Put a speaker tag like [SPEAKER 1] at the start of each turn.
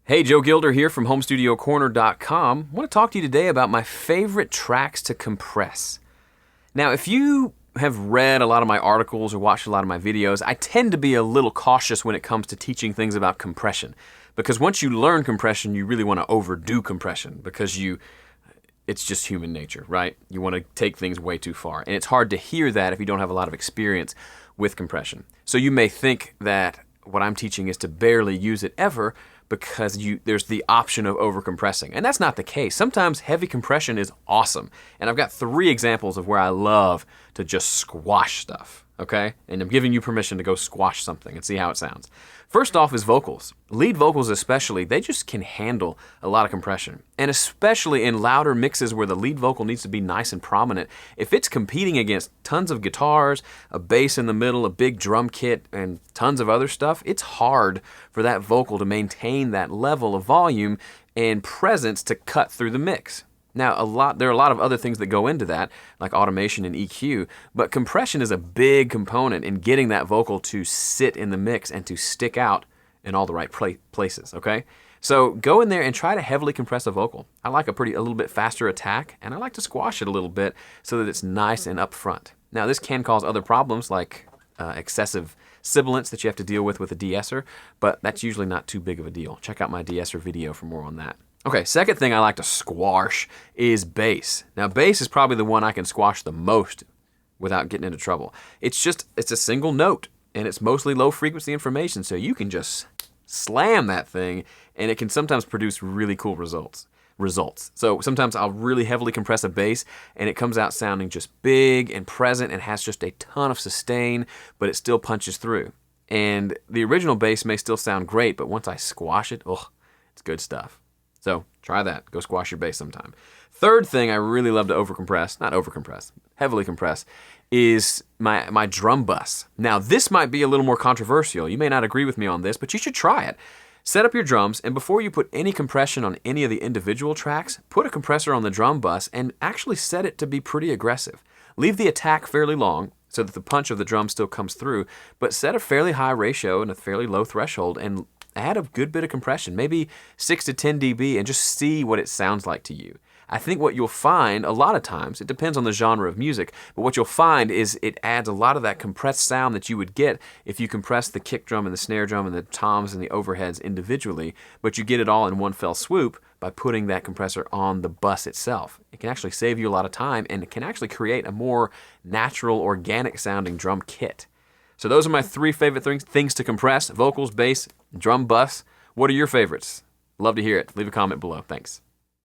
[SPEAKER 1] Hey, Joe Gilder here from HomeStudioCorner.com. I want to talk to you today about my favorite tracks to compress. Now, if you have read a lot of my articles or watched a lot of my videos, I tend to be a little cautious when it comes to teaching things about compression. Because once you learn compression, you really want to overdo compression because it's just human nature, right? You want to take things way too far. And it's hard to hear that if you don't have a lot of experience with compression. So you may think that what I'm teaching is to barely use it ever because there's the option of overcompressing. And that's not the case. Sometimes heavy compression is awesome. And I've got 3 examples of where I love to just squash stuff, okay? And I'm giving you permission to go squash something and see how it sounds. First off is vocals. Lead vocals especially, they just can handle a lot of compression. And especially in louder mixes where the lead vocal needs to be nice and prominent, if it's competing against tons of guitars, a bass in the middle, a big drum kit, and tons of other stuff, it's hard for that vocal to maintain that level of volume and presence to cut through the mix. Now, there are a lot of other things that go into that, like automation and EQ, but compression is a big component in getting that vocal to sit in the mix and to stick out in all the right places, okay? So go in there and try to heavily compress a vocal. I like a little bit faster attack, and I like to squash it a little bit so that it's nice and upfront. Now, this can cause other problems like excessive sibilance that you have to deal with a de-esser, but that's usually not too big of a deal. Check out my de-esser video for more on that. Okay, second thing I like to squash is bass. Now, bass is probably the one I can squash the most without getting into trouble. It's a single note, and it's mostly low frequency information, so you can just slam that thing, and it can sometimes produce really cool results. So sometimes I'll really heavily compress a bass, and it comes out sounding just big and present and has just a ton of sustain, but it still punches through. And the original bass may still sound great, but once I squash it, it's good stuff. So try that. Go squash your bass sometime. Third thing I really love to heavily compress, is my drum bus. Now, this might be a little more controversial. You may not agree with me on this, but you should try it. Set up your drums, and before you put any compression on any of the individual tracks, put a compressor on the drum bus and actually set it to be pretty aggressive. Leave the attack fairly long so that the punch of the drum still comes through, but set a fairly high ratio and a fairly low threshold and add a good bit of compression, maybe 6 to 10 dB, and just see what it sounds like to you. I think what you'll find a lot of times, it depends on the genre of music, but what you'll find is it adds a lot of that compressed sound that you would get if you compress the kick drum and the snare drum and the toms and the overheads individually, but you get it all in one fell swoop by putting that compressor on the bus itself. It can actually save you a lot of time, and it can actually create a more natural, organic sounding drum kit. So those are my 3 favorite things to compress: vocals, bass, drum bus. What are your favorites? Love to hear it. Leave a comment below. Thanks.